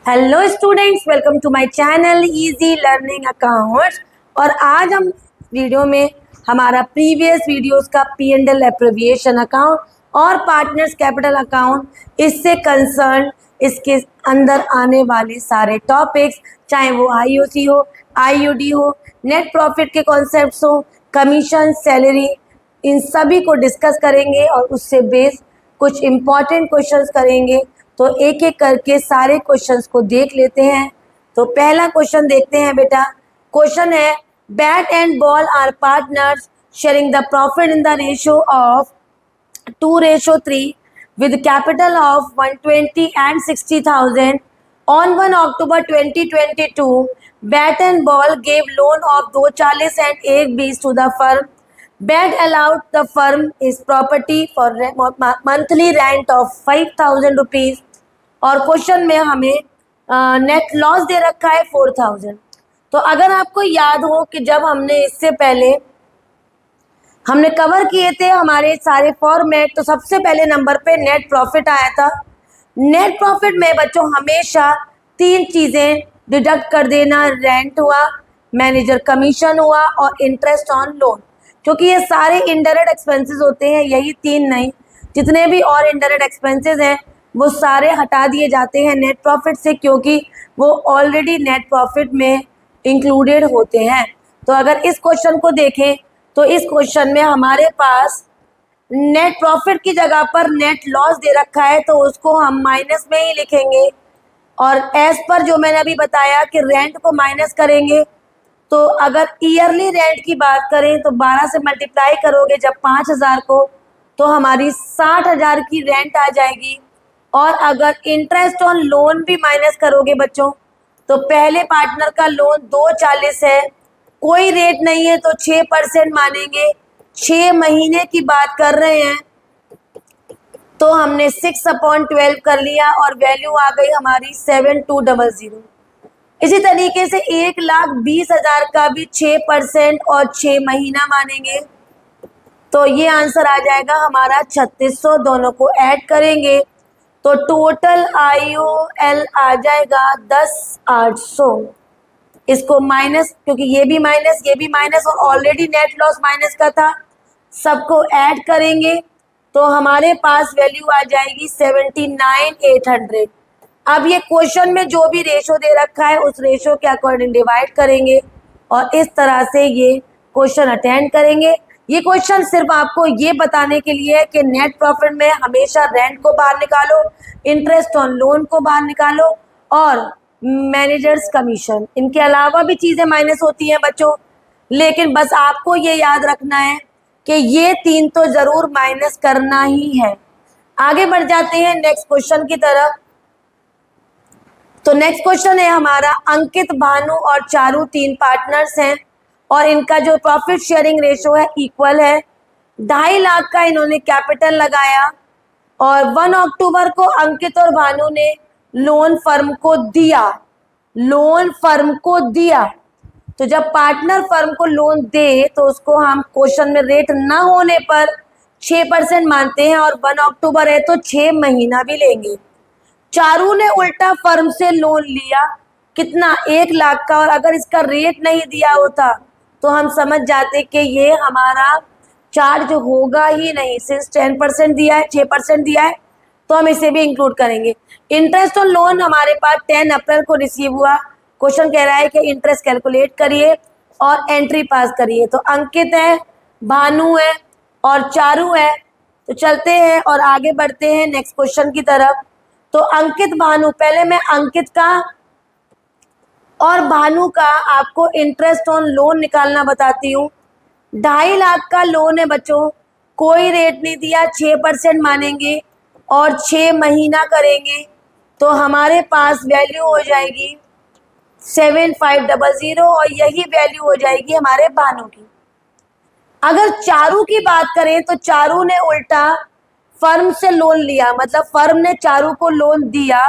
Hello students, welcome to my channel easy learning accounts. और आज हम वीडियो में हमारा प्रीवियस वीडियोस का P&L एब्रिविएशन अकाउंट और पार्टनर्स कैपिटल अकाउंट इससे कंसर्न इसके अंदर आने वाले सारे टॉपिक्स, चाहे वो IOC हो, IUD हो, नेट प्रॉफिट के कॉन्सेप्ट्स हो, कमीशन, सैलरी, इन सभी को डिस्कस करेंगे और उससे बेस कुछ इम्पॉर्टेंट क्वेश्चंस करेंगे। तो एक एक करके सारे क्वेश्चंस को देख लेते हैं। तो पहला क्वेश्चन देखते हैं बेटा। क्वेश्चन है, bat and ball are partners sharing the profit in the ratio of 2:3 with capital of 120 and 60,000 on 1 October 2022. Bat and ball gave loan of 240 and 120 to the firm. Bat allowed the firm his property for monthly rent of 5,000 rupees. और question में हमें net loss दे रखा है 4,000। तो अगर आपको याद हो कि जब हमने इससे पहले हमने कवर किए थे हमारे सारे फॉर्मेट, तो सबसे पहले नंबर पे नेट प्रॉफिट आया था। नेट प्रॉफिट में बच्चों हमेशा तीन चीज़ें डिडक्ट कर देना, रेंट हुआ, मैनेजर कमीशन हुआ और इंटरेस्ट ऑन लोन, क्योंकि ये सारे इनडायरेक्ट एक्सपेंसेस होते हैं। यही तीन नहीं, जितने भी और इनडायरेक्ट एक्सपेंसेस हैं वो सारे हटा दिए जाते हैं नेट प्रॉफिट से, क्योंकि वो ऑलरेडी नेट प्रॉफिट में इंक्लूडेड होते हैं। तो अगर इस क्वेश्चन को देखें तो इस क्वेश्चन में हमारे पास नेट प्रॉफिट की जगह पर नेट लॉस दे रखा है, तो उसको हम माइनस में ही लिखेंगे। और एज पर जो मैंने अभी बताया कि रेंट को माइनस करेंगे, तो अगर ईयरली रेंट की बात करें तो 12 से मल्टीप्लाई करोगे जब 5,000 को, तो हमारी 60,000 की रेंट आ जाएगी। और अगर इंटरेस्ट ऑन लोन भी माइनस करोगे बच्चों, तो पहले पार्टनर का लोन 240 है, कोई रेट नहीं है तो 6% मानेंगे। 6 महीने की बात कर रहे हैं तो हमने 6/12 कर लिया और वैल्यू आ गई हमारी 7200। इसी तरीके से 1,20,000 का भी 6% और 6 महीना मानेंगे, तो ये आंसर आ जाएगा हमारा 3600। दोनों को ऐड करेंगे तो टोटल IOL आ जाएगा 10,800। इसको माइनस, क्योंकि ये भी माइनस और ऑलरेडी नेट लॉस माइनस का था, सबको ऐड करेंगे तो हमारे पास वैल्यू आ जाएगी 79,800। अब ये क्वेश्चन में जो भी रेशो दे रखा है उस रेशो के अकॉर्डिंग डिवाइड करेंगे और इस तरह से ये क्वेश्चन अटेंड करेंगे। ये क्वेश्चन सिर्फ आपको ये बताने के लिए है कि नेट प्रॉफिट में हमेशा रेंट को बाहर निकालो, इंटरेस्ट ऑन लोन को बाहर निकालो और मैनेजर्स कमीशन। इनके अलावा भी चीज़ें माइनस होती हैं बच्चों, लेकिन बस आपको ये याद रखना है कि ये तीन तो ज़रूर माइनस करना ही है। आगे बढ़ जाते हैं नेक्स्ट क्वेश्चन की तरफ। तो नेक्स्ट क्वेश्चन है हमारा, अंकित, भानु और चारू 3 पार्टनर्स हैं और इनका जो प्रॉफिट शेयरिंग रेशो है इक्वल है। 2.5 लाख का इन्होंने कैपिटल लगाया और 1 अक्टूबर को अंकित और भानु ने लोन फर्म को दिया। तो जब पार्टनर फर्म को लोन दे तो उसको हम क्वेश्चन में रेट ना होने पर 6% मानते हैं और 1 अक्टूबर है तो 6 महीना भी लेंगे। चारू ने उल्टा फर्म से लोन लिया, कितना, 1 लाख का, और अगर इसका रेट नहीं दिया होता तो हम समझ जाते कि ये हमारा चार्ज होगा ही नहीं। सिंस 10% दिया है, 6% दिया है, तो हम इसे भी इंक्लूड करेंगे। इंटरेस्ट ऑन लोन हमारे पास 10 अप्रैल को रिसीव हुआ। क्वेश्चन कह रहा है कि इंटरेस्ट कैलकुलेट करिए और एंट्री पास करिए। तो अंकित है, भानु है और चारू है। तो चलते हैं और आगे बढ़ते हैं नेक्स्ट क्वेश्चन की तरफ। तो अंकित, भानु, पहले मैं अंकित का और भानु का आपको इंटरेस्ट ऑन लोन निकालना बताती हूँ। 2.5 लाख का लोन है बच्चों, कोई रेट नहीं दिया, 6% मानेंगे और 6 महीना करेंगे, तो हमारे पास वैल्यू हो जाएगी 7500 और यही वैल्यू हो जाएगी हमारे भानु की। अगर चारू की बात करें तो चारू ने उल्टा फर्म से लोन लिया, मतलब फर्म ने चारू को लोन दिया,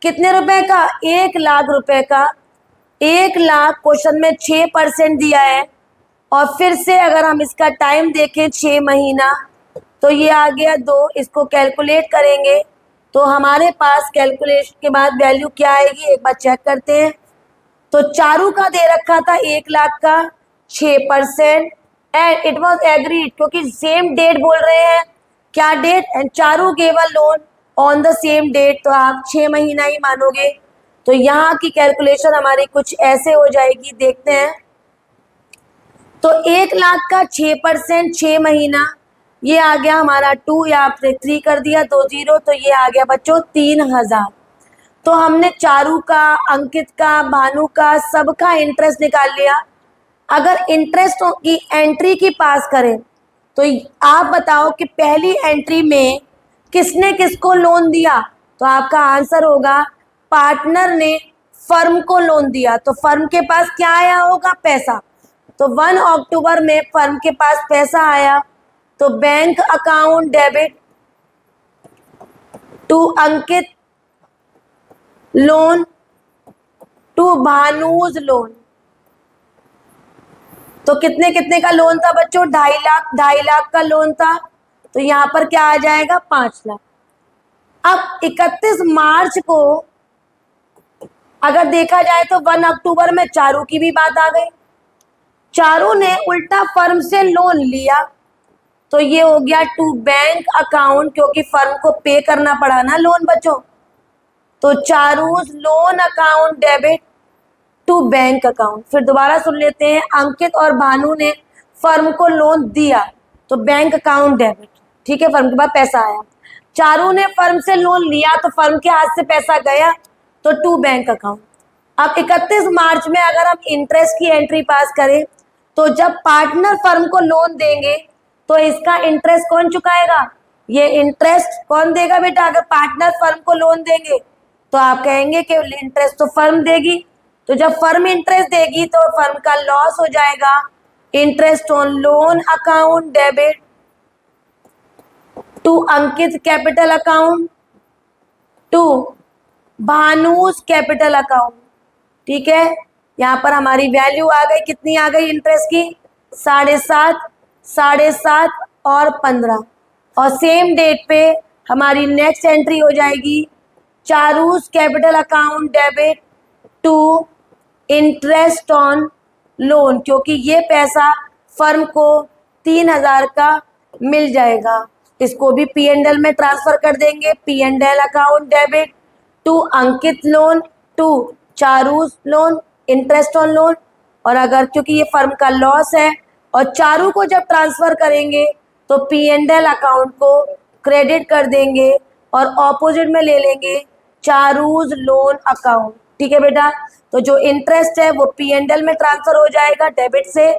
कितने रुपए का, 1 लाख रुपए का। 1 लाख क्वेश्चन में 6% दिया है और फिर से अगर हम इसका टाइम देखें 6 महीना, तो ये आ गया 2। इसको कैलकुलेट करेंगे तो हमारे पास कैलकुलेशन के बाद वैल्यू क्या आएगी एक बार चेक करते हैं। तो चारू का दे रखा था 1 लाख का 6% एंड इट वॉज एग्रीड, क्योंकि सेम डेट बोल रहे हैं, क्या date, and Charu gave a loan on the same date, तो आप 6 महीना ही मानोगे। तो यहाँ की कैलकुलेशन हमारी कुछ ऐसे हो जाएगी, देखते हैं। तो 1 लाख का 6%, 6 महीना, ये आ गया हमारा 2, या आपने 3 कर दिया 2 0, तो ये आ गया बच्चों 3000। तो हमने चारू का, अंकित का, भानु का, सबका इंटरेस्ट निकाल लिया। अगर इंटरेस्ट की एंट्री की पास करें तो आप बताओ कि पहली एंट्री में किसने किसको लोन दिया, तो आपका आंसर होगा पार्टनर ने फर्म को लोन दिया। तो फर्म के पास क्या आया होगा, पैसा। तो 1 अक्टूबर में फर्म के पास पैसा आया, तो bank account debit to Ankit loan to Bhanuj loan. तो कितने कितने का लोन था बच्चों, 2.5 लाख का लोन था। तो यहाँ पर क्या आ जाएगा, 5 लाख। अब 31 मार्च को अगर देखा जाए तो 1 अक्टूबर में चारू की भी बात आ गई। चारू ने उल्टा फर्म से लोन लिया, तो ये हो गया टू बैंक अकाउंट, क्योंकि फर्म को पे करना पड़ा ना लोन बच्चों। तो Charu's loan account debit to bank account. फिर दोबारा सुन लेते हैं, अंकित और भानु ने फर्म को लोन दिया, तो बैंक अकाउंट डेबिट, ठीक है, फर्म के पास पैसा आया। चारू ने फर्म से लोन लिया, तो फर्म के हाथ से पैसा गया, तो टू बैंक अकाउंट। अब 31 मार्च में अगर हम इंटरेस्ट की एंट्री पास करें, तो जब पार्टनर फर्म को लोन देंगे तो इसका इंटरेस्ट कौन चुकाएगा, ये इंटरेस्ट कौन देगा बेटा। अगर पार्टनर फर्म को लोन देंगे तो आप कहेंगे कि इंटरेस्ट तो फर्म देगी, तो जब फर्म इंटरेस्ट देगी तो फर्म का लॉस हो जाएगा। Interest on loan account debit to Ankit capital account to Bhanuj capital account, ठीक है। यहाँ पर हमारी वैल्यू आ गई, कितनी आ गई इंटरेस्ट की, 7.5, 7.5 और 15। और सेम डेट पे हमारी नेक्स्ट एंट्री हो जाएगी Charu's capital account debit to interest on loan, क्योंकि ये पैसा फर्म को 3000 का मिल जाएगा। इसको भी P&L में ट्रांसफर कर देंगे, P&L account debit to Ankit loan to Charu's loan interest on loan. और अगर क्योंकि ये फर्म का लॉस है और चारू को जब ट्रांसफर करेंगे तो P&L अकाउंट को क्रेडिट कर देंगे और ऑपोजिट में ले लेंगे चारूज लोन अकाउंट, ठीक है बेटा। तो जो इंटरेस्ट है वो P&L में ट्रांसफर हो जाएगा डेबिट से,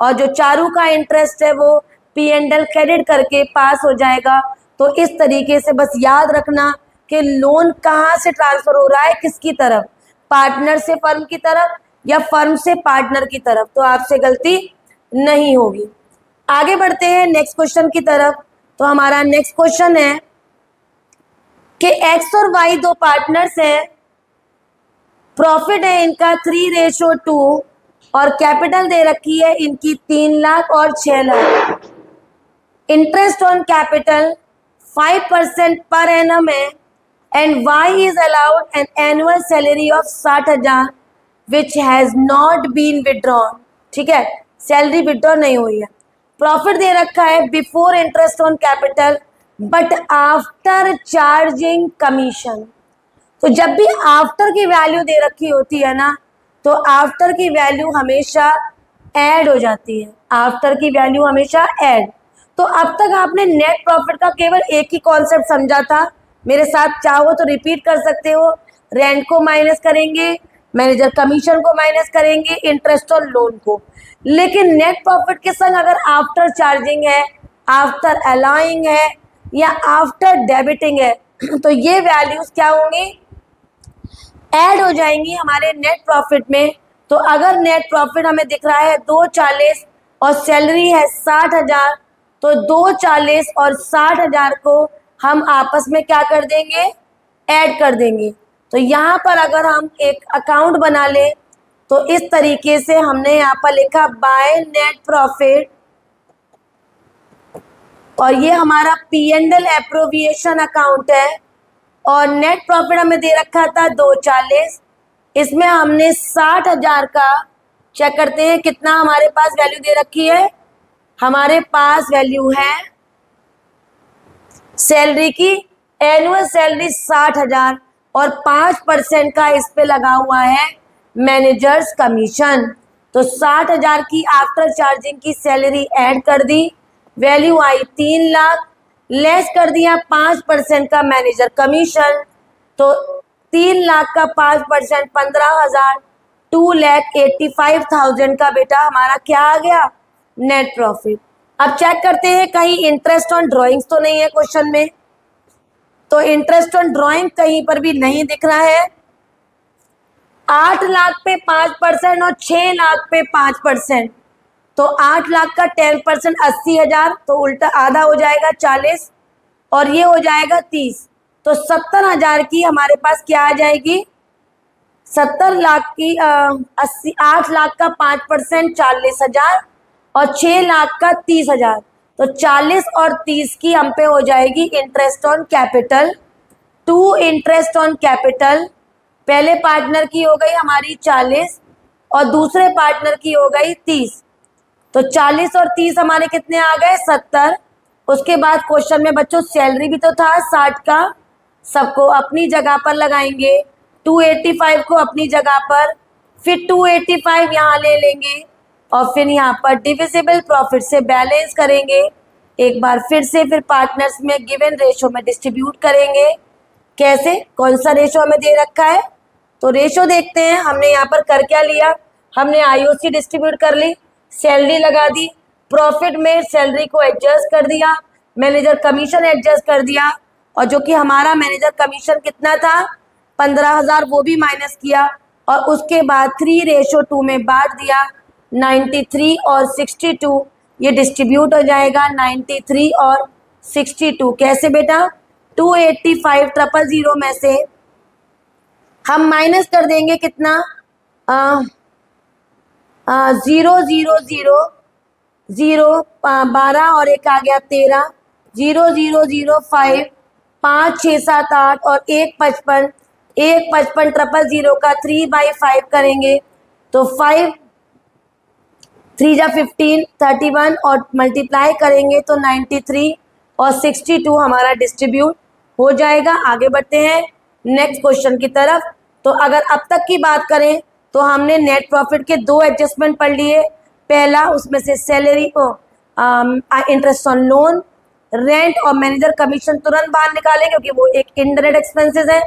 और जो चारू का इंटरेस्ट है वो P&L क्रेडिट करके पास हो जाएगा। तो इस तरीके से बस याद रखना कि लोन कहाँ से ट्रांसफर हो रहा है, किसकी तरफ, पार्टनर से फर्म की तरफ या फर्म से पार्टनर की तरफ, तो आपसे गलती नहीं होगी। आगे बढ़ते हैं नेक्स्ट क्वेश्चन की तरफ। तो हमारा नेक्स्ट क्वेश्चन है कि एक्स और वाई दो पार्टनर्स हैं, प्रॉफिट है इनका 3:2 और कैपिटल दे रखी है इनकी 3 लाख और 6 लाख। इंटरेस्ट ऑन कैपिटल 5% पर एनम है and Y is allowed an annual salary of 60,000 which has not been withdrawn, ठीक है, सैलरी विड्रॉ नहीं हुई है। प्रॉफिट दे रखा है before interest on capital but after charging commission. तो जब भी आफ्टर की वैल्यू दे रखी होती है ना, तो आफ्टर की वैल्यू हमेशा ऐड हो जाती है, आफ्टर की वैल्यू हमेशा ऐड। तो अब तक आपने नेट प्रॉफिट का केवल एक ही कॉन्सेप्ट समझा था, मेरे साथ चाहो तो रिपीट कर सकते हो। रेंट को माइनस करेंगे, मैनेजर कमीशन को माइनस करेंगे, इंटरेस्ट और लोन को। लेकिन नेट प्रॉफिट के संग अगर आफ्टर चार्जिंग है, आफ्टर अलाउइंग है या आफ्टर डेबिटिंग है, तो ये वैल्यूज क्या होंगी, ऐड हो जाएंगी हमारे नेट प्रॉफिट में। तो अगर नेट प्रॉफिट हमें दिख रहा है 240 और सैलरी है 60,000, तो 240 और 60,000 को हम आपस में क्या कर देंगे, ऐड कर देंगे। तो यहाँ पर अगर हम एक अकाउंट बना ले तो इस तरीके से हमने यहाँ पर लिखा बाय नेट प्रॉफिट, और ये हमारा P&L एप्रोविएशन अकाउंट है, और नेट प्रॉफिट हमें दे रखा था 240। इसमें हमने 60,000 का चेक करते हैं कितना हमारे पास वैल्यू दे रखी है। हमारे पास वैल्यू है सैलरी की, एनुअल सैलरी 60,000 और 5% का इस पे लगा हुआ है मैनेजर्स कमीशन। तो 60,000 की आफ्टर चार्जिंग की सैलरी ऐड कर दी, वैल्यू आई 3 लाख, लेस कर दिया 5% का मैनेजर कमीशन, तो 3 लाख का 5% 15,000, 2,85,000 का बेटा हमारा क्या आ गया, नेट प्रॉफिट। अब चेक करते हैं कहीं इंटरेस्ट ऑन ड्राइंग्स तो नहीं है क्वेश्चन में, तो इंटरेस्ट ऑन ड्राइंग कहीं पर भी नहीं दिख रहा है। 8 लाख पे 5% और 6 लाख पे 5%, तो 8 लाख का 10% 80,000, तो उल्टा आधा हो जाएगा 40 और ये हो जाएगा 30, तो 70,000 की हमारे पास क्या आ जाएगी, 70 लाख की 8 लाख का 5% 40,000 और 6 लाख का 30,000, तो 40 और 30 की हम पे हो जाएगी interest on capital. Two interest on capital, पहले पार्टनर की हो गई हमारी 40 और दूसरे पार्टनर की हो गई 30, तो 40 और 30 हमारे कितने आ गए, 70। उसके बाद क्वेश्चन में बच्चों सैलरी भी तो था 60 का, सबको अपनी जगह पर लगाएंगे, 285 को अपनी जगह पर, फिर 285 यहाँ ले लेंगे और फिर यहाँ पर डिविजिबल प्रॉफिट से बैलेंस करेंगे, एक बार फिर से फिर पार्टनर्स में गिवन रेशो में डिस्ट्रीब्यूट करेंगे। कैसे, कौन सा रेशो हमें दे रखा है, तो रेशो देखते हैं। हमने यहाँ पर कर क्या लिया, हमने आईओसी डिस्ट्रीब्यूट कर ली, सैलरी लगा दी, प्रॉफिट में सैलरी को एडजस्ट कर दिया, मैनेजर कमीशन एडजस्ट कर दिया, और जो कि हमारा मैनेजर कमीशन कितना था 15,000 वो भी माइनस किया, और उसके बाद 3:2 में बांट दिया, 93 और 62 ये डिस्ट्रीब्यूट हो जाएगा, 93 और 62 कैसे बेटा, 285 000 में से हम माइनस कर देंगे कितना, 0 12 और एक आ गया 13, 0005 5 6 7 8 और 1 55, 1 55 000 का 3/5 करेंगे, तो 5 3 जा 15 31 और मल्टीप्लाई करेंगे तो 93 और 62 हमारा डिस्ट्रीब्यूट हो जाएगा। आगे बढ़ते हैं नेक्स्ट क्वेश्चन की तरफ। तो अगर अब तक की बात करें तो हमने नेट प्रॉफिट के 2 एडजस्टमेंट पढ़ लिए। पहला उसमें से सैलरी को इंटरेस्ट ऑन लोन, रेंट और मैनेजर कमीशन तुरंत बाहर निकालें क्योंकि वो एक इनडायरेक्ट एक्सपेंसेस है,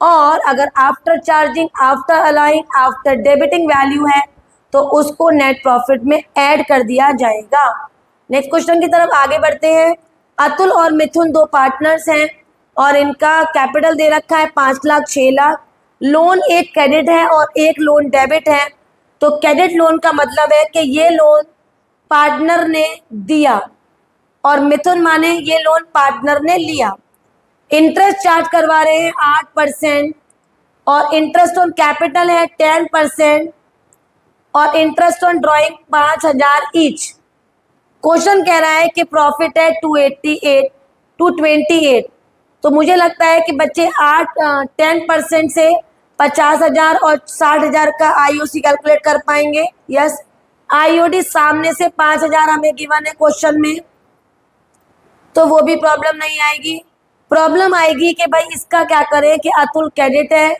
और अगर after charging, after allowing, after debiting value है तो उसको नेट प्रॉफिट में ऐड कर दिया जाएगा। नेक्स्ट क्वेश्चन की तरफ आगे बढ़ते हैं। अतुल और मिथुन 2 पार्टनर्स हैं और इनका कैपिटल दे रखा है 5 लाख 6 लाख, लोन एक क्रेडिट है और एक लोन डेबिट है। तो क्रेडिट लोन का मतलब है कि ये लोन पार्टनर ने दिया और मिथुन माने ये लोन पार्टनर ने लिया। इंटरेस्ट चार्ज करवा रहे हैं 8% और इंटरेस्ट ऑन कैपिटल है 10% और interest on drawing 5,000 each. Question कह रहा है कि प्रॉफिट है 228, तो मुझे लगता है कि बच्चे 10% से 50,000 और 60,000 का आईओसी कैलकुलेट कर पाएंगे। यस, आईओडी सामने से 5,000 हमें गिवन है क्वेश्चन में, तो वो भी प्रॉब्लम नहीं आएगी। प्रॉब्लम आएगी कि भाई इसका क्या करें कि अतुल क्रेडिट है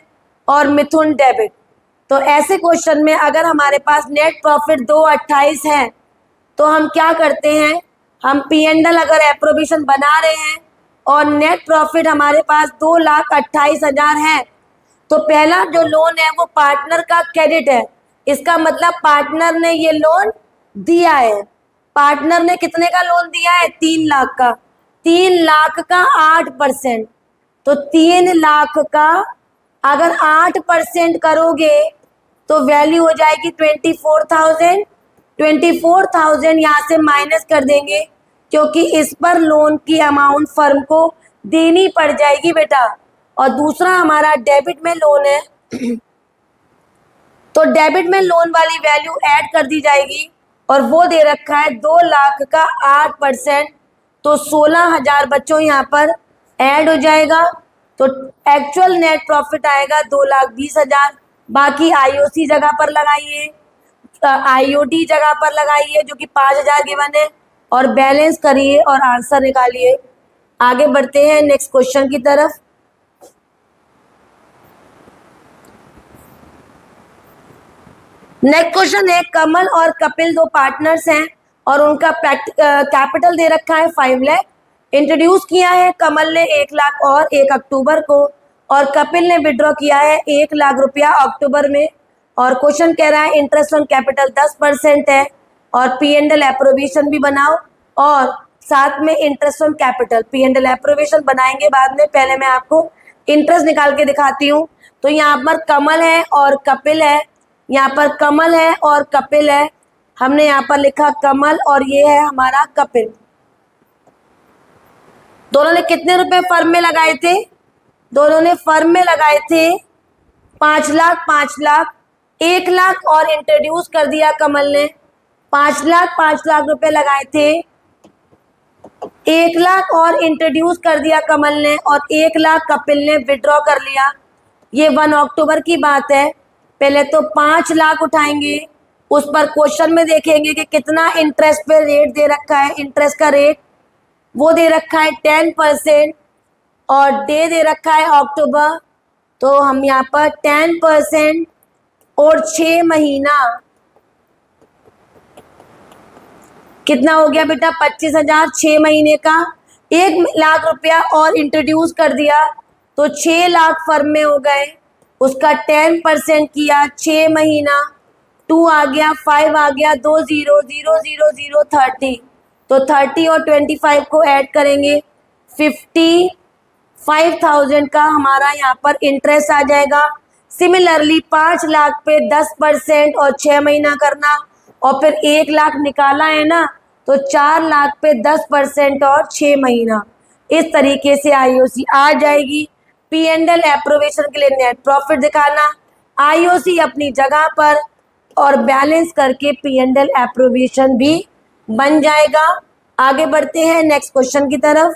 और मिथुन डेबिट। तो ऐसे क्वेश्चन में अगर हमारे पास नेट प्रॉफिट 228 है तो हम क्या करते हैं, हम P&L अगर एप्रोबिशन बना रहे हैं और नेट प्रॉफिट हमारे पास 2,28,000 है, तो पहला जो लोन है वो पार्टनर का क्रेडिट है। इसका मतलब पार्टनर ने ये लोन दिया है। पार्टनर ने कितने का लोन दिया है, 3 लाख का। 3 लाख का 8%, तो 3 लाख का अगर 8% करोगे तो वैल्यू हो जाएगी 24,000। 24,000 यहाँ से माइनस कर देंगे क्योंकि इस पर लोन की अमाउंट फर्म को देनी पड़ जाएगी बेटा। और दूसरा हमारा डेबिट में लोन है तो डेबिट में लोन वाली वैल्यू ऐड कर दी जाएगी और वो दे रखा है 2 लाख का 8%, तो 16,000 बच्चों यहाँ पर ऐड हो जाएगा। तो एक्चुअल नेट प्रॉफिट आएगा 2,20,000। बाकी आईओसी जगह पर लगाइए, आईओडी जगह पर लगाइए जो कि 5,000 गिवन है, और बैलेंस करिए और आंसर निकालिए। आगे बढ़ते हैं नेक्स्ट क्वेश्चन की तरफ। नेक्स्ट क्वेश्चन है, कमल और कपिल दो पार्टनर्स हैं और उनका कैपिटल दे रखा है 5 लाख। इंट्रोड्यूस किया है कमल ने 1 लाख और 1 अक्टूबर को, और कपिल ने विड्रॉ किया है 1 लाख रुपया अक्टूबर में। और क्वेश्चन कह रहा है इंटरेस्ट ऑन कैपिटल 10% है, और P&L एप्रोविएशन भी बनाओ, और साथ में इंटरेस्ट ऑन कैपिटल P&L एप्रोविएशन बनाएंगे बाद में। पहले मैं आपको इंटरेस्ट निकाल के दिखाती हूँ। तो यहाँ पर कमल है और कपिल है, यहाँ पर कमल है और कपिल है। हमने यहाँ पर लिखा कमल और ये है हमारा कपिल। दोनों ने कितने रुपए फर्म में लगाए थे? दोनों ने फर्म में लगाए थे 5 लाख 5 लाख। 1 लाख और इंट्रोड्यूस कर दिया कमल ने। 5 लाख रुपए लगाए थे, 1 लाख और इंट्रोड्यूस कर दिया कमल ने, और 1 लाख कपिल ने विड्रॉ कर लिया। ये 1 अक्टूबर की बात है। पहले तो 5 लाख उठाएंगे, उस पर क्वेश्चन में देखेंगे कि कितना इंटरेस्ट पे रेट दे रखा है। इंटरेस्ट का रेट वो दे रखा है 10%, और डे दे रखा है अक्टूबर। तो हम यहाँ पर 10% और 6 महीना कितना हो गया बेटा? 25,000। 6 महीने का 1 लाख रुपया और इंट्रोड्यूस कर दिया तो 6 लाख फर्म में हो गए। उसका 10% किया, 6 महीना, 2 आ गया, 5 आ गया, 2 0 0 0 0 30। तो 30 और 25 को ऐड करेंगे, 55,000 का हमारा यहाँ पर इंटरेस्ट आ जाएगा। सिमिलरली 5 लाख पे 10% और 6 महीना करना, और फिर 1 लाख निकाला है ना, तो 4 लाख पे 10% और 6 महीना। इस तरीके से आईओसी आ जाएगी। P&L एप्रोवेशन के लिए नेट प्रॉफिट दिखाना, आईओसी अपनी जगह पर, और बैलेंस करके P&L एप्रोवेशन भी बन जाएगा। आगे बढ़ते हैं नेक्स्ट क्वेश्चन की तरफ।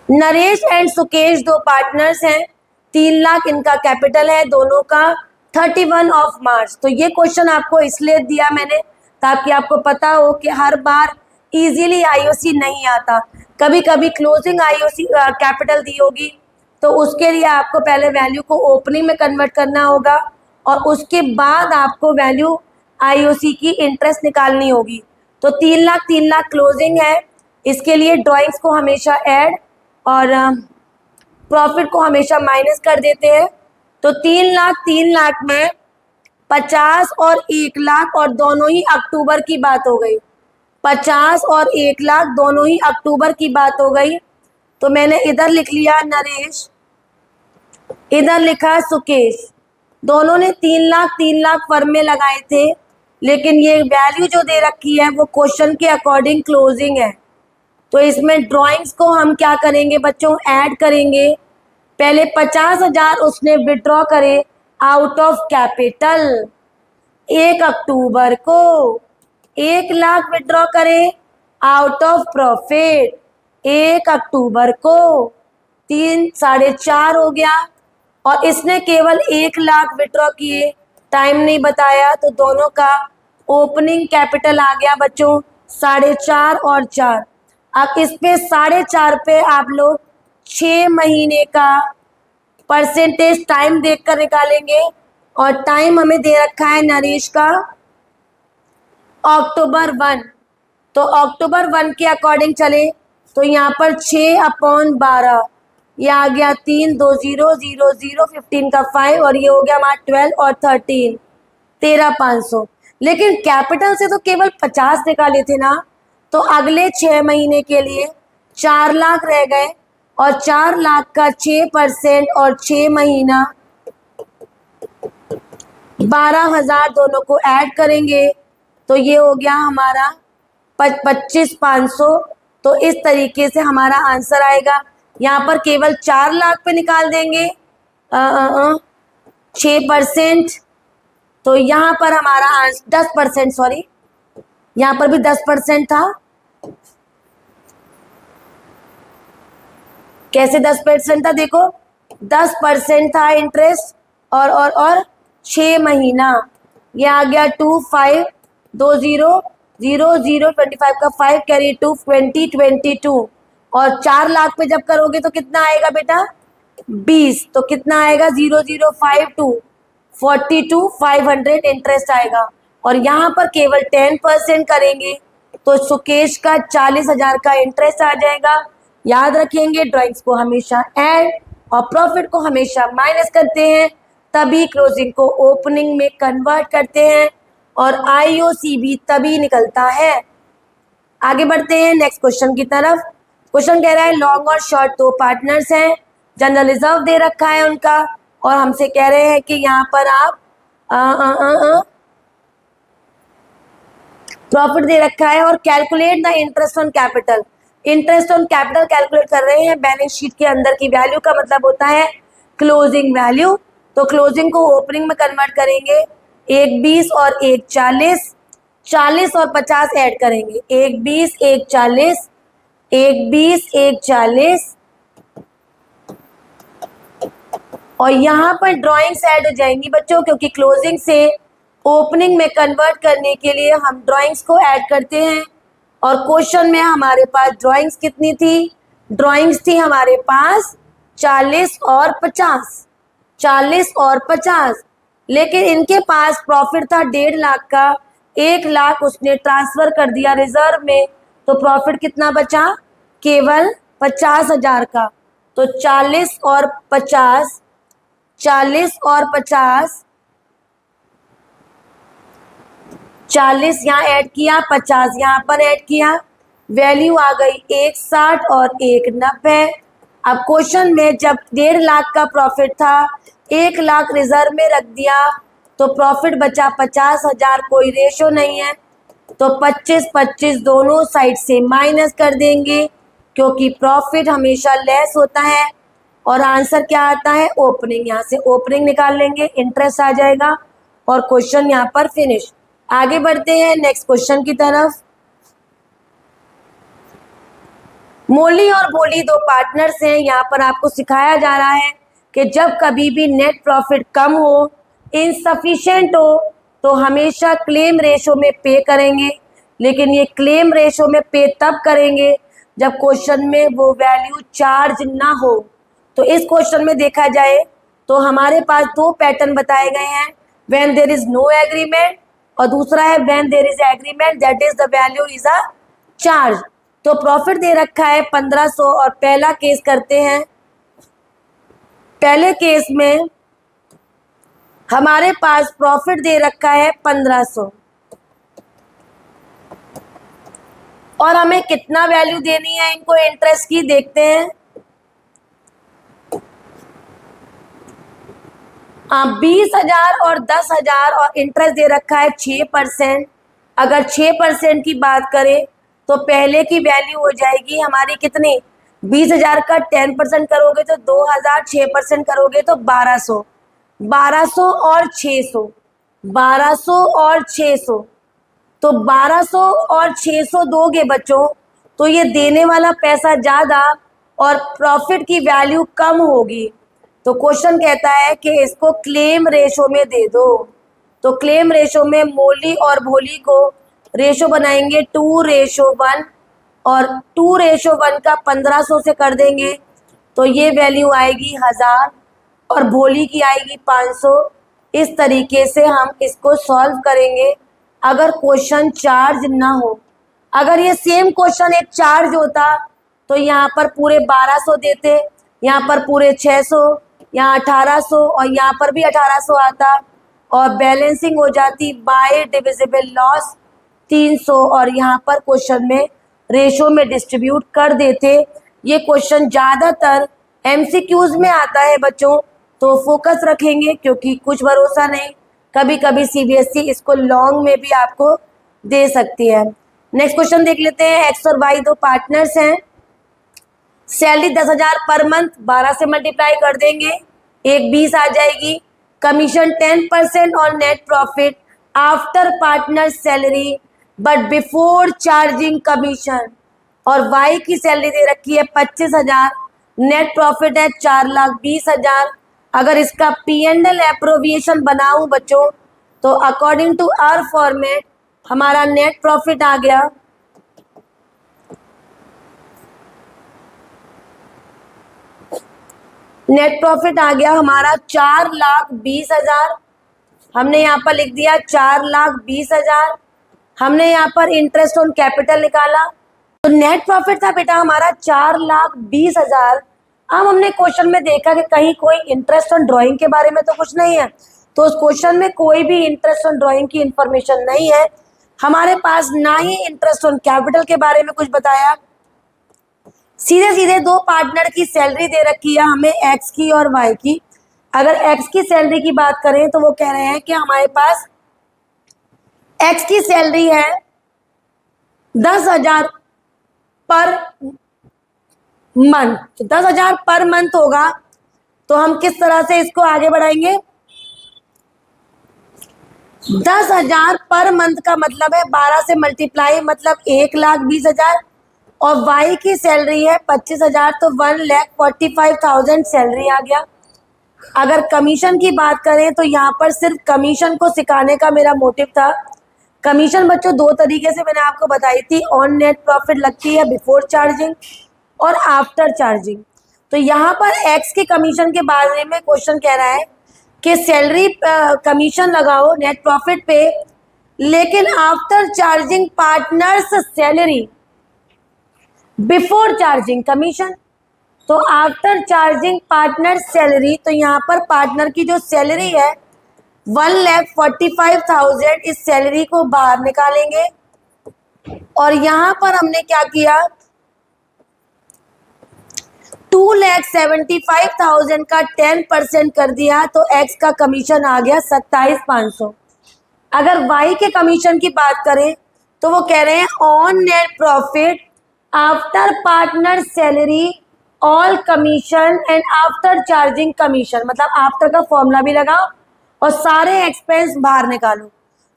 नरेश एंड सुकेश दो पार्टनर्स हैं, 3 लाख इनका कैपिटल है दोनों का, 31 ऑफ मार्च। तो ये क्वेश्चन आपको इसलिए दिया मैंने ताकि आपको पता हो कि हर बार इजीली आईओसी नहीं आता। कभी कभी क्लोजिंग आईओसी कैपिटल दी होगी, तो उसके लिए आपको पहले वैल्यू को ओपनिंग में कन्वर्ट करना होगा, और उसके बाद आपको वैल्यू आईओसी की इंटरेस्ट निकालनी होगी। तो 3 लाख क्लोजिंग है, इसके लिए ड्राइंग्स को हमेशा ऐड और प्रॉफिट को हमेशा माइनस कर देते हैं। तो 3 लाख में 50 और 1 लाख, और दोनों ही अक्टूबर की बात हो गई। 50 और 1 लाख दोनों ही अक्टूबर की बात हो गई। तो मैंने इधर लिख लिया नरेश, इधर लिखा सुकेश। दोनों ने 3 लाख फर्म में लगाए थे, लेकिन ये वैल्यू जो दे रखी है वो क्वेश्चन के अकॉर्डिंग क्लोजिंग है। तो इसमें ड्राइंग्स को हम क्या करेंगे बच्चों? ऐड करेंगे। पहले 50,000 उसने विड्रॉ करे आउट ऑफ कैपिटल 1 अक्टूबर को, 1 लाख विड्रॉ करे आउट ऑफ प्रॉफिट 1 अक्टूबर को, 3 4.5 हो गया, और इसने केवल 1 लाख विड्रॉ किए, टाइम नहीं बताया, तो दोनों का ओपनिंग कैपिटल आ गया बच्चों 4.5 और 4। अब इस पे 4.5 पे आप लोग 6 महीने का परसेंटेज टाइम देखकर निकालेंगे, और टाइम हमें दे रखा है नरेश का अक्टूबर 1। तो अक्टूबर 1 के अकॉर्डिंग चले तो यहाँ पर 6/12, ये आ गया 3 2 0 0 0 15 का 5, और ये हो गया हमारा 12 और 13 13,500। लेकिन कैपिटल से तो केवल 50 निकाले थे ना, तो अगले 6 महीने के लिए 4 लाख रह गए, और 4 लाख का 6% और 6 महीना 12,000 दोनों को ऐड करेंगे, तो ये हो गया हमारा 25,500। तो इस तरीके से हमारा आंसर आएगा। यहाँ पर केवल 4 लाख पे निकाल देंगे 6%, तो यहाँ पर हमारा 10%, सॉरी यहाँ पर भी 10% था, कैसे 10% था, देखो 10% था इंटरेस्ट, और 6 महीना, ये आ गया 2 5 2 0 0 0 25 का 5 कैरी 2 20 22, और 4 लाख पे जब करोगे तो कितना आएगा बेटा 20, तो कितना आएगा 0052 42,500 इंटरेस्ट आएगा। और यहाँ पर केवल 10% करेंगे तो सुकेश का 40,000 का इंटरेस्ट आ जाएगा। याद रखेंगे ड्राइंग्स को हमेशा ऐड और प्रॉफिट को हमेशा माइनस करते हैं, तभी क्लोजिंग को ओपनिंग में कन्वर्ट करते हैं और आईओसी भी तभी निकलता है। आगे बढ़ते हैं नेक्स्ट क्वेश्चन की तरफ। क्वेश्चन कह रहा है लॉन्ग और शॉर्ट दो पार्टनर्स हैं, जनरल रिजर्व दे रखा है उनका, और हमसे कह रहे हैं कि यहाँ पर आप प्रॉफिट दे रखा है और calculate the interest on capital. Interest on capital calculate कर रहे हैं बैलेंस शीट के अंदर की वैल्यू का मतलब होता है क्लोजिंग वैल्यू। तो क्लोजिंग को ओपनिंग में कन्वर्ट करेंगे, एक 20 और एक 40, 40 और 50 ऐड करेंगे, एक 20 एक 40, एक 20 एक 40, और यहाँ पर ड्राइंग्स ऐड हो जाएंगी बच्चों, क्योंकि क्लोजिंग से ओपनिंग में कन्वर्ट करने के लिए हम ड्राइंग्स को ऐड करते हैं। और क्वेश्चन में हमारे पास ड्राइंग्स कितनी थी, ड्राइंग्स थी हमारे पास 40 और 50, 40 और 50, लेकिन इनके पास प्रॉफिट था 1.5 लाख का, 1 लाख उसने ट्रांसफर कर दिया रिजर्व में, तो प्रॉफिट कितना बचा, केवल 50,000 का। तो 40 और 50, 40 और 50, 40 यहाँ ऐड किया, 50 यहाँ पर ऐड किया, वैल्यू आ गई 160 और 190। अब क्वेश्चन में जब 1.5 लाख का प्रॉफिट था, 1 लाख रिजर्व में रख दिया, तो प्रॉफिट बचा 50,000, कोई रेशो नहीं है, तो 25-25 दोनों साइड से माइनस कर देंगे, क्योंकि प्रॉफिट हमेशा लेस होता है। और आंसर क्या आता है, ओपनिंग। यहाँ से ओपनिंग निकाल लेंगे, इंटरेस्ट आ जाएगा और क्वेश्चन यहाँ पर फिनिश। आगे बढ़ते हैं नेक्स्ट क्वेश्चन की तरफ। मोली और भोली दो पार्टनर्स हैं, यहाँ पर आपको सिखाया जा रहा है कि जब कभी भी नेट प्रॉफिट कम हो, इनसफिशिएंट हो, तो हमेशा क्लेम रेशो में पे करेंगे, लेकिन ये क्लेम रेशो में पे तब करेंगे जब क्वेश्चन में वो वैल्यू चार्ज ना हो। तो इस क्वेश्चन में देखा जाए तो हमारे पास दो पैटर्न बताए गए हैं, when there is no agreement, और दूसरा है when there is agreement that is the value is a charge. तो प्रॉफिट दे रखा है 1500 और पहला केस करते हैं। पहले केस में हमारे पास प्रॉफिट दे रखा है 1500 और हमें कितना वैल्यू देनी है इनको इंटरेस्ट की, देखते हैं। 20,000 और 10,000 और इंटरेस्ट दे रखा है 6%। अगर 6% की बात करें तो पहले की वैल्यू हो जाएगी हमारी कितनी, 20,000 का 10% करोगे तो 2,000, 6% करोगे तो 1200, 1200 और 600, 1200 और 600, तो 1200 और 600 दोगे बच्चों तो ये देने वाला पैसा ज़्यादा और प्रॉफिट की वैल्यू कम होगी। तो क्वेश्चन कहता है कि इसको क्लेम रेशो में दे दो। तो क्लेम रेशो में मोली और भोली को रेशो बनाएंगे 2:1 और 2:1 का 1500 से कर देंगे तो ये वैल्यू आएगी 1000 और भोली की आएगी 500। इस तरीके से हम इसको सॉल्व करेंगे अगर क्वेश्चन चार्ज ना हो। अगर ये सेम क्वेश्चन एक चार्ज होता तो यहाँ पर पूरे 1200 देते, यहाँ पर पूरे 600, यहाँ 1800 और यहाँ पर भी 1800 आता और बैलेंसिंग हो जाती बाय डिविजिबल लॉस 300 और यहाँ पर क्वेश्चन में रेशो में डिस्ट्रीब्यूट कर देते। ये क्वेश्चन ज़्यादातर एमसीक्यूज में आता है बच्चों, तो फोकस रखेंगे क्योंकि कुछ भरोसा नहीं, कभी कभी सीबीएसई इसको लॉन्ग में भी आपको दे सकती है। नेक्स्ट क्वेश्चन देख लेते हैं। एक्स और वाई दो पार्टनर्स हैं, सैलरी 10,000 पर मंथ, 12 से मल्टीप्लाई कर देंगे, एक 20 आ जाएगी। Commission 10% on net profit after partner salary but before charging commission. और वाई की सैलरी दे रखी है 25,000, नेट प्रॉफिट है 4,20,000। अगर इसका P&L एप्रोविएशन बनाऊं बच्चों तो अकॉर्डिंग टू आवर फॉर्मेट हमारा नेट प्रॉफिट आ गया हमारा 4,20,000। हमने यहाँ पर लिख दिया 4,20,000। हमने यहाँ पर इंटरेस्ट ऑन कैपिटल निकाला तो नेट प्रॉफिट था बेटा हमारा 4,20,000। अब हमने क्वेश्चन में देखा कि कहीं कोई इंटरेस्ट ऑन ड्राइंग के बारे में तो कुछ नहीं है, तो उस क्वेश्चन में कोई भी इंटरेस्ट ऑन ड्राइंग की इंफॉर्मेशन नहीं है हमारे पास, ना ही इंटरेस्ट ऑन कैपिटल के बारे में कुछ बताया। सीधे सीधे दो पार्टनर की सैलरी दे रखी है हमें, एक्स की और वाई की। अगर एक्स की सैलरी की बात करें तो वो कह रहे हैं कि हमारे पास एक्स की सैलरी है 10,000 पर मंथ। तो 10,000 पर मंथ होगा तो हम किस तरह से इसको आगे बढ़ाएंगे? 10,000 पर मंथ का मतलब है 12 से मल्टीप्लाई, मतलब 1,20,000। और वाई की सैलरी है 25,000 तो 1,45,000 सैलरी आ गया। अगर कमीशन की बात करें तो यहाँ पर सिर्फ कमीशन को सिखाने का मेरा मोटिव था। कमीशन बच्चों दो तरीके से मैंने आपको बताई थी, ऑन नेट प्रॉफिट लगती है बिफोर चार्जिंग और आफ्टर चार्जिंग। तो यहाँ पर एक्स के कमीशन के बारे में क्वेश्चन कह रहा है कि सैलरी कमीशन लगाओ नेट प्रॉफिट पे, लेकिन after charging partners salary before charging commission. तो आफ्टर चार्जिंग पार्टनर सैलरी, तो यहाँ पर पार्टनर की जो सैलरी है 1,45,000, इस सैलरी को बाहर निकालेंगे। और यहाँ पर हमने क्या किया, 2,75,000 का 10% कर दिया तो एक्स का कमीशन आ गया 27,500। अगर वाई के कमीशन की बात करें तो वो कह रहे हैं on net profit after partner salary all commission and after charging commission, मतलब आफ्टर का फॉर्मूला भी लगाओ और सारे एक्सपेंस बाहर निकालो।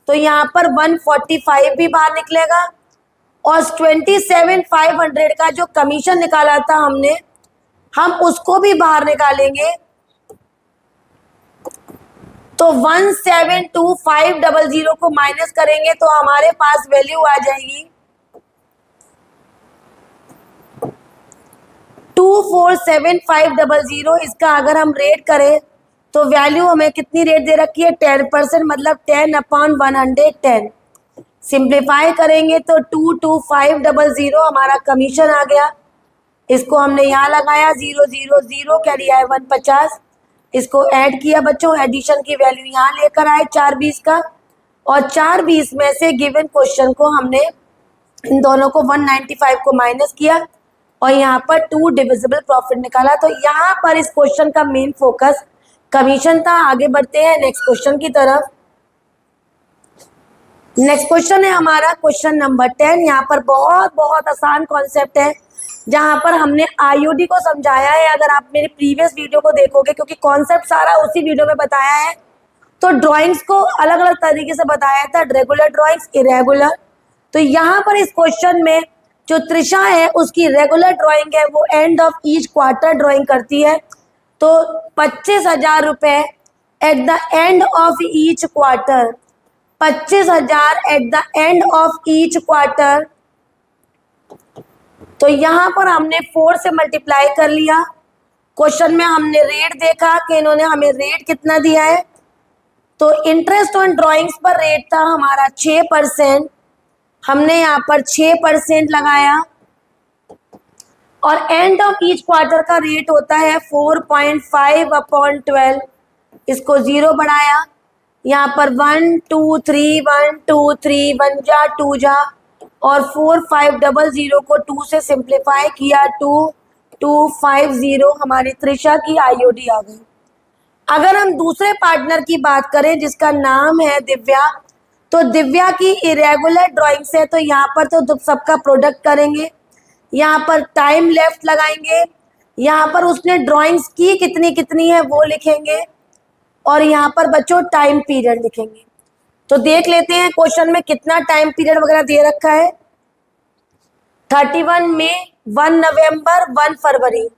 तो यहाँ पर 145 भी बाहर निकलेगा और 27,500 का जो कमीशन निकाला था हमने, हम उसको भी बाहर निकालेंगे। तो 172,500 को माइनस करेंगे तो हमारे पास वैल्यू आ जाएगी 24,7500। इसका अगर हम रेट करें तो वैल्यू हमें कितनी रेट दे रखी है 10%, मतलब 10/110। सिंप्लीफाई करेंगे तो 22,500 हमारा कमीशन आ गया। इसको हमने यहाँ लगाया 0,0,0 क्या लिया है 150। इसको ऐड किया बच्चों, एडिशन की वैल्यू यहाँ लेकर आए 420 का, और 420 में से गिवन क्वेश्चन को हमने इन दोनों को 195 को माइनस किया और यहाँ पर 2 डिविजिबल प्रॉफिट निकाला। तो यहाँ पर इस क्वेश्चन का मेन फोकस कमीशन था। आगे बढ़ते हैं नेक्स्ट क्वेश्चन की तरफ। नेक्स्ट क्वेश्चन है हमारा क्वेश्चन नंबर 10। यहाँ पर बहुत बहुत आसान कॉन्सेप्ट है जहाँ पर हमने आईओडी को समझाया है। अगर आप मेरे प्रीवियस वीडियो को देखोगे, क्योंकि कॉन्सेप्ट सारा उसी वीडियो में बताया है, तो ड्राइंग्स को अलग अलग तरीके से बताया था, रेगुलर ड्राइंग्स, इरेगुलर। तो यहाँ पर इस क्वेश्चन में जो त्रिशा है उसकी रेगुलर ड्राइंग है, वो end of each quarter drawing करती है। तो 25,000 रुपये at the end of each quarter, 25,000 at the end of each quarter. तो यहाँ पर हमने 4 से मल्टीप्लाई कर लिया। क्वेश्चन में हमने रेट देखा कि इन्होंने हमें रेट कितना दिया है, तो इंटरेस्ट ऑन ड्राइंग्स पर रेट था हमारा 6%, हमने यहाँ पर 6% लगाया। और एंड ऑफ ईच क्वार्टर का रेट होता है 4.5/12, इसको 0 बढ़ाया। यहाँ पर 1 2 3 1 2 3 1 जा 2 जा, और 4,500 को 2 से सिंप्लीफाई किया, 2,250 हमारी त्रिशा की आईओडी आ गई। अगर हम दूसरे पार्टनर की बात करें जिसका नाम है दिव्या, तो दिव्या की इरेगुलर ड्राइंग्स है, तो यहाँ पर तो सबका प्रोडक्ट करेंगे, यहाँ पर टाइम लेफ्ट लगाएंगे, यहाँ पर उसने ड्राइंग्स की कितनी कितनी है वो लिखेंगे, और यहाँ पर बच्चों टाइम पीरियड लिखेंगे। तो देख लेते हैं क्वेश्चन में कितना टाइम पीरियड वगैरह दे रखा है। 31 मई, 1 नवंबर, 1 फरवरी।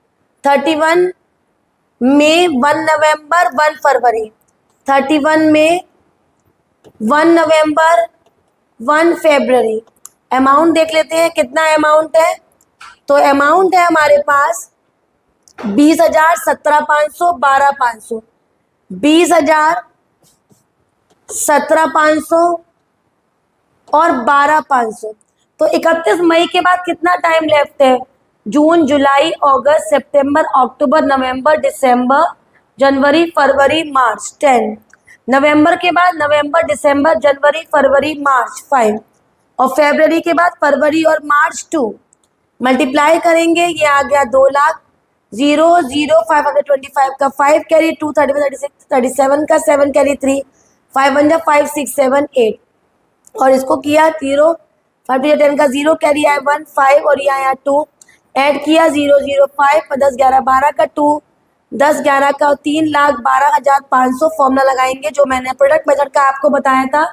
31 मई, 1 नवंबर, 1 फरवरी, 31 मई, 1 नवंबर, 1 फरवरी। अमाउंट देख लेते हैं कितना अमाउंट है। तो अमाउंट है हमारे पास 20,000, 17,500, 12,500, 20,000, 17,500 और 12,500। तो 31 मई के बाद कितना टाइम लेफ्ट है? जून, जुलाई, अगस्त, सितंबर, अक्टूबर, नवंबर, दिसंबर, जनवरी, फरवरी, मार्च 10। नवंबर के बाद नवंबर, दिसंबर, जनवरी, फरवरी, मार्च 5 और फरवरी के बाद फरवरी और मार्च 2। मल्टीप्लाई करेंगे, ये आ गया 2 लाख। 0 0 525 का 5 कैरी, 2 35 36 37 का 7 कैरी 3, 5 1 5 6 7 8 और इसको किया 0 5 10 का 0 कैरी आया 1 5 और ये आया 2, ऐड किया 0 0 5 10 11 12 का 2, 10 11 का 3,12,500। फॉर्मूला लगाएंगे जो मैंने प्रोडक्ट मेथड का आपको बताया था,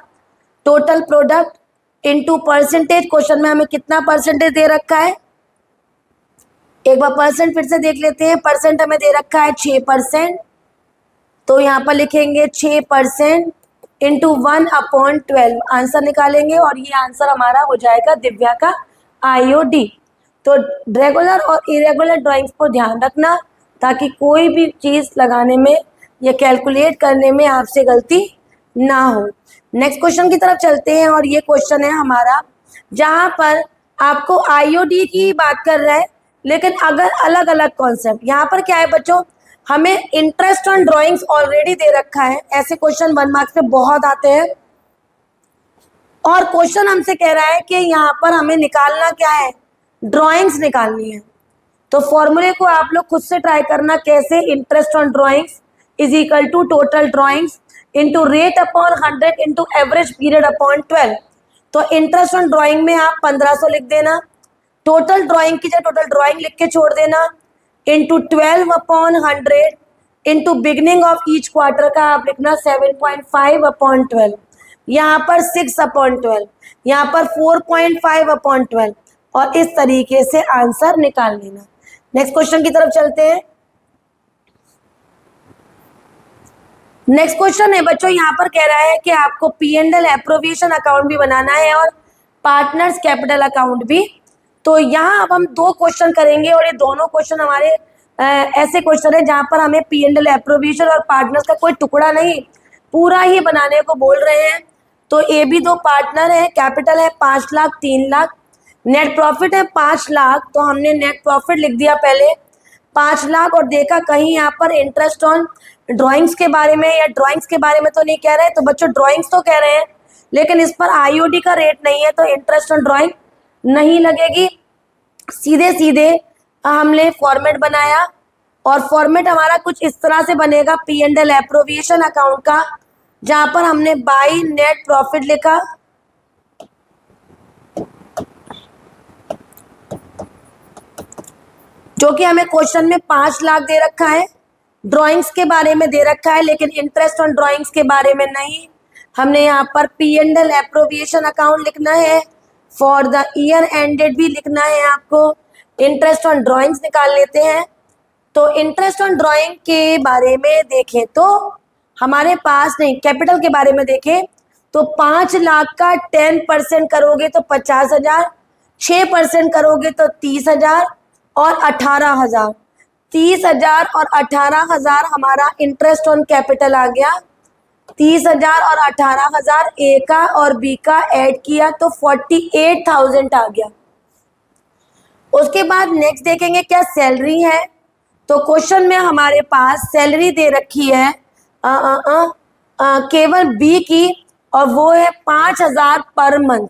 total product into percentage. Question में हमें कितना परसेंटेज दे रखा है, एक बार परसेंट फिर से देख लेते हैं। परसेंट हमें दे रखा है 6%, तो यहाँ पर लिखेंगे 6% इंटू 1/12 आंसर निकालेंगे और ये आंसर हमारा हो जाएगा दिव्या का IOD। तो रेगुलर और इरेगुलर ड्राइंग्स पर ध्यान रखना ताकि कोई भी चीज़ लगाने में या कैलकुलेट करने में आपसे गलती ना हो। नेक्स्ट क्वेश्चन की तरफ चलते हैं और ये क्वेश्चन है हमारा जहाँ पर आपको IOD की बात कर रहा है लेकिन अगर अलग अलग कॉन्सेप्ट। यहाँ पर क्या है बच्चों, हमें इंटरेस्ट ऑन ड्राइंग्स ऑलरेडी दे रखा है। ऐसे क्वेश्चन 1 मार्क्स पे बहुत आते हैं और क्वेश्चन हमसे कह रहा है कि यहाँ पर हमें निकालना क्या है, ड्राइंग्स निकालनी है। तो फॉर्मूले को आप लोग खुद से ट्राई करना कैसे। Interest on drawings is equal to total drawings into rate upon 100 into average period upon 12। तो इंटरेस्ट ऑन ड्राइंग में आप 1500 लिख देना, टोटल ड्राइंग की जगह टोटल ड्राइंग लिख के छोड़ देना, into 12/100 into beginning of each quarter का आप लिखना 7.5/12, यहाँ पर 6/12, यहाँ पर 4.5/12 और इस तरीके से आंसर निकाल लेना। नेक्स्ट क्वेश्चन की तरफ चलते हैं। नेक्स्ट क्वेश्चन है बच्चों, यहाँ पर कह रहा है कि आपको P&L एप्रोविएशन अकाउंट भी बनाना है और पार्टनर्स कैपिटल अकाउंट भी। तो यहाँ अब हम 2 क्वेश्चन करेंगे और ये दोनों क्वेश्चन हमारे ऐसे क्वेश्चन है जहाँ पर हमें P&L एप्रोविएशन और पार्टनर्स का कोई टुकड़ा नहीं पूरा ही बनाने को बोल रहे हैं। तो ये भी 2 पार्टनर है, कैपिटल है 5 लाख 3 लाख, नेट प्रॉफिट है 5 लाख। तो हमने नेट प्रॉफिट लिख दिया पहले 5 लाख और देखा कहीं यहाँ पर इंटरेस्ट ऑन ड्राइंग्स के बारे में या ड्राइंग्स के बारे में तो नहीं कह रहे। तो बच्चों ड्राइंग्स तो कह रहे हैं लेकिन इस पर IOD का रेट नहीं है तो इंटरेस्ट ऑन ड्राइंग नहीं लगेगी। सीधे सीधे हमने फॉर्मेट बनाया और फॉर्मेट हमारा कुछ इस तरह से बनेगा P&L एप्रोविएशन अकाउंट का, जहां पर हमने बाई नेट प्रॉफिट लिखा, जो कि हमें क्वेश्चन में 5 लाख दे रखा है, ड्राइंग्स के बारे में दे रखा है लेकिन इंटरेस्ट ऑन ड्राइंग्स के बारे में नहीं। हमने यहाँ पर P&L एप्रोविएशन अकाउंट लिखना है, फॉर द ईयर एंडेड भी लिखना है आपको, इंटरेस्ट ऑन ड्राइंग्स निकाल लेते हैं। तो इंटरेस्ट ऑन ड्राइंग के बारे में देखें तो हमारे पास नहीं, कैपिटल के बारे में देखें तो 5 लाख का 10% करोगे तो 50,000, 6% करोगे तो 30,000 और 18,000। 30,000 और 18,000 हमारा इंटरेस्ट ऑन कैपिटल आ गया। 30,000 और 18,000 ए का और बी का ऐड किया तो 48,000 आ गया। उसके बाद नेक्स्ट देखेंगे क्या सैलरी है। तो क्वेश्चन में हमारे पास सैलरी दे रखी है केवल बी की और वो है 5,000 पर मंथ।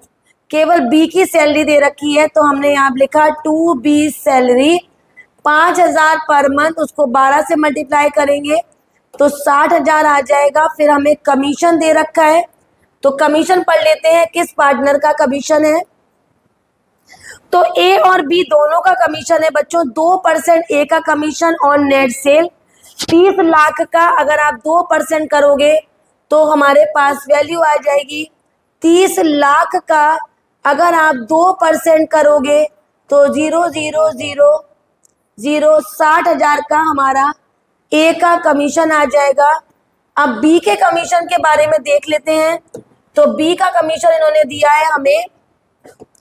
केवल बी की सैलरी दे रखी है तो हमने यहाँ लिखा 2B सैलरी 5,000 पर मंथ, उसको 12 से मल्टीप्लाई करेंगे तो 60,000 आ जाएगा। फिर हमें कमीशन दे रखा है तो कमीशन पढ़ लेते हैं किस पार्टनर का कमीशन है। तो ए और बी दोनों का कमीशन है बच्चों 2% ए का commission on net cell. 30 lakh का अगर आप 2% करोगे तो हमारे पास वैल्यू आ जाएगी 30 लाख का अगर आप 2% करोगे तो 0,000 60,000 का हमारा ए का कमीशन आ जाएगा। अब बी के कमीशन के बारे में देख लेते हैं। तो बी का कमीशन इन्होंने दिया है हमें,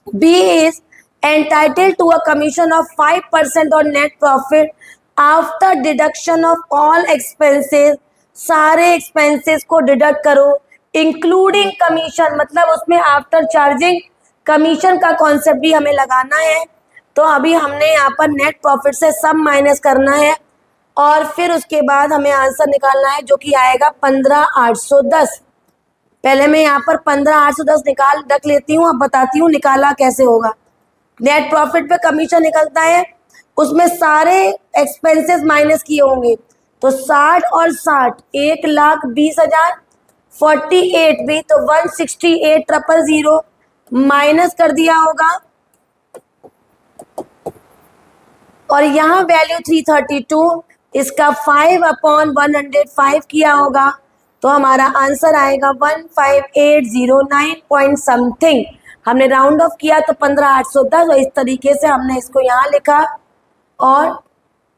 B is entitled to a commission of 5% on net profit after deduction of all expenses. सारे एक्सपेंसेस को डिडक्ट करो इंक्लूडिंग कमीशन, मतलब उसमें आफ्टर चार्जिंग कमीशन का कॉन्सेप्ट भी हमें लगाना है। तो अभी हमने यहाँ पर नेट प्रॉफिट से सब माइनस करना है और फिर उसके बाद हमें आंसर निकालना है जो कि आएगा 15,810। पहले मैं यहाँ पर 15,810 निकाल रख लेती हूँ, अब बताती हूँ निकाला कैसे होगा। नेट प्रॉफिट पे कमीशन निकलता है, उसमें सारे एक्सपेंसेस माइनस किए होंगे। तो 60 और 60 1,20,000, 48 भी तो 168,000 माइनस कर दिया होगा और यहाँ वैल्यू 332, इसका 5/105 किया होगा तो हमारा आंसर आएगा 15,809 पॉइंट समथिंग। हमने राउंड ऑफ किया तो 15,810 और इस तरीके से हमने इसको यहाँ लिखा और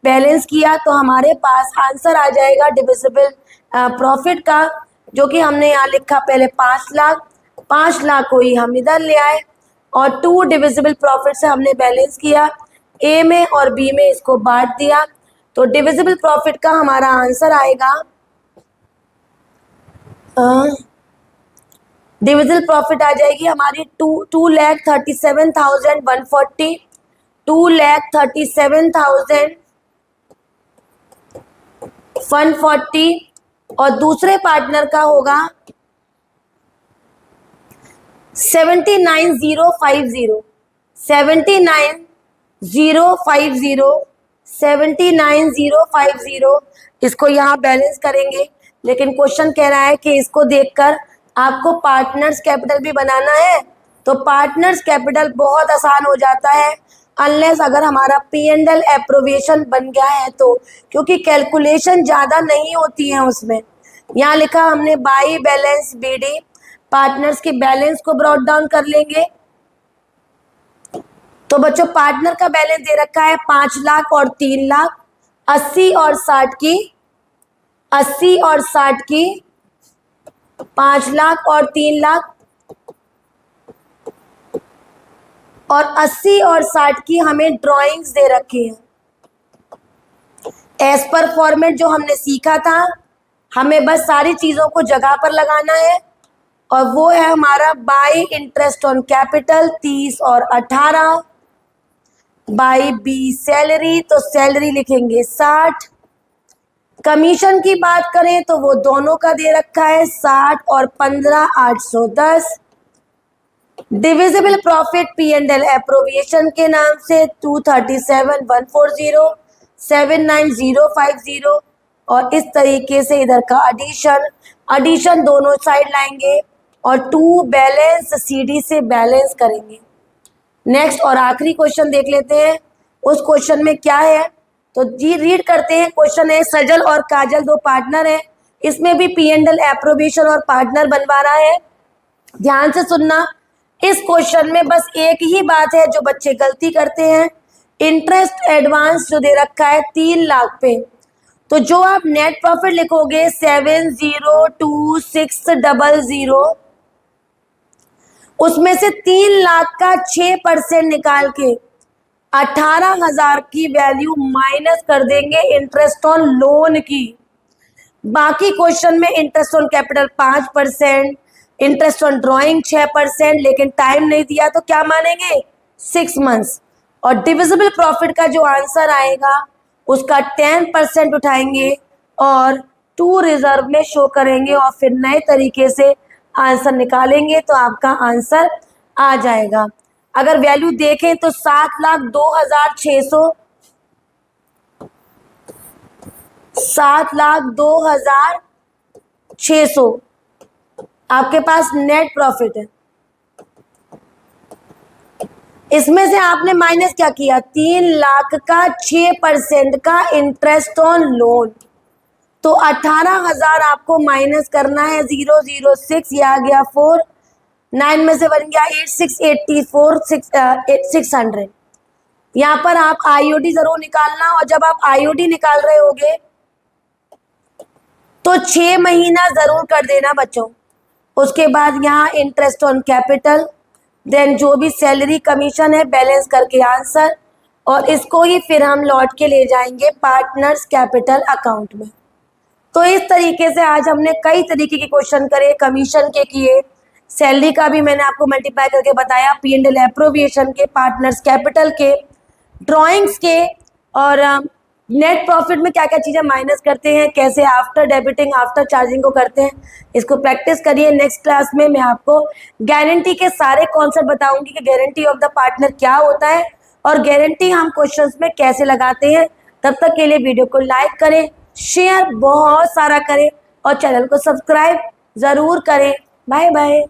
बैलेंस किया तो हमारे पास आंसर आ जाएगा डिविजिबल प्रॉफिट का, जो कि हमने यहाँ लिखा पहले 5 लाख, 5 लाख को ही हम इधर ले आए और 2 डिविजिबल प्रॉफिट से हमने बैलेंस किया, ए में और बी में इसको बांट दिया। तो डिविजिबल प्रॉफिट का हमारा आंसर आएगा, डिविजिबल प्रॉफिट आ जाएगी हमारी 2,37,140, 2,37,140 और दूसरे पार्टनर का होगा 79,050, 79,050। इसको यहाँ बैलेंस करेंगे, लेकिन क्वेश्चन कह रहा है कि इसको देखकर आपको पार्टनर्स कैपिटल भी बनाना है। तो पार्टनर्स कैपिटल बहुत आसान हो जाता है अनलेस अगर हमारा P&L एप्रोवेशन बन गया है तो, क्योंकि कैलकुलेशन ज़्यादा नहीं होती है उसमें। यहाँ लिखा हमने बाई बैलेंस BD, पार्टनर्स की बैलेंस को ब्रॉट डाउन कर लेंगे। तो बच्चों पार्टनर का बैलेंस दे रखा है 5 लाख और 3 लाख, 80 और 60 की, 80 और 60 की, 5 लाख और 3 लाख और 80 और 60 की हमें ड्राइंग्स दे रखी हैं। एज पर फॉर्मेट जो हमने सीखा था, हमें बस सारी चीज़ों को जगह पर लगाना है और वो है हमारा बाई इंटरेस्ट ऑन कैपिटल 30 और 18, बाई बी सैलरी, तो सैलरी लिखेंगे 60। कमीशन की बात करें तो वो दोनों का दे रखा है 60 और 15,810। डिविजिबल प्रॉफिट P&L एप्रोविएशन के नाम से 237,140, 79,050 और इस तरीके से इधर का एडिशन दोनों साइड लाएंगे और 2 बैलेंस CD से बैलेंस करेंगे। नेक्स्ट और आखिरी क्वेश्चन देख लेते हैं। उस क्वेश्चन में क्या है तो जी रीड करते हैं। क्वेश्चन है सजल और काजल 2 पार्टनर हैं, इसमें भी P&L एप्रोविएशन और पार्टनर बनवा रहा है। ध्यान से सुनना, इस क्वेश्चन में बस एक ही बात है जो बच्चे गलती करते हैं, इंटरेस्ट एडवांस जो दे रखा है 3 लाख पे, तो जो आप नेट प्रॉफिट लिखोगे 702600, उसमें से 3 लाख का 6% निकाल के 18,000 की वैल्यू माइनस कर देंगे इंटरेस्ट ऑन लोन की। बाकी क्वेश्चन में interest on capital 5%, interest on drawing 6%, लेकिन टाइम नहीं दिया तो क्या मानेंगे 6 मंथ्स। और डिविजिबल प्रॉफिट का जो आंसर आएगा उसका 10% उठाएंगे और 2 रिजर्व में शो करेंगे और फिर नए तरीके से आंसर निकालेंगे तो आपका आंसर आ जाएगा। अगर वैल्यू देखें तो 7,02,600, 7,02,600 आपके पास नेट प्रॉफिट है। इसमें से आपने माइनस क्या किया, 3 लाख का 6% का इंटरेस्ट ऑन लोन, तो 18,000 आपको माइनस करना है। 006 ये आ गया 4, 9 में से बन गया 8684, 600। यहाँ पर आप आईओडी जरूर निकालना, और जब आप आईओडी निकाल रहे होगे तो 6 महीना जरूर कर देना बच्चों। उसके बाद यहाँ इंटरेस्ट ऑन कैपिटल, देन जो भी सैलरी कमीशन है बैलेंस करके आंसर, और इसको ही फिर हम लौट के ले जाएंगे पार्टनर्स कैपिटल अकाउंट में। तो इस तरीके से आज हमने कई तरीके के क्वेश्चन करे, कमीशन के किए, सैलरी का भी मैंने आपको मल्टीप्लाई करके बताया, P&L एप्रोविएशन के, पार्टनर्स कैपिटल के, ड्राइंग्स के, और नेट प्रॉफिट में क्या क्या चीज़ें माइनस करते हैं, कैसे आफ्टर डेबिटिंग आफ्टर चार्जिंग को करते हैं। इसको प्रैक्टिस करिए। नेक्स्ट क्लास में मैं आपको गारंटी के सारे कॉन्सेप्ट बताऊंगी कि गारंटी ऑफ द पार्टनर क्या होता है और गारंटी हम क्वेश्चंस में कैसे लगाते हैं। तब तक के लिए वीडियो को लाइक करें, शेयर बहुत सारा करें और चैनल को सब्सक्राइब ज़रूर करें। Bye bye.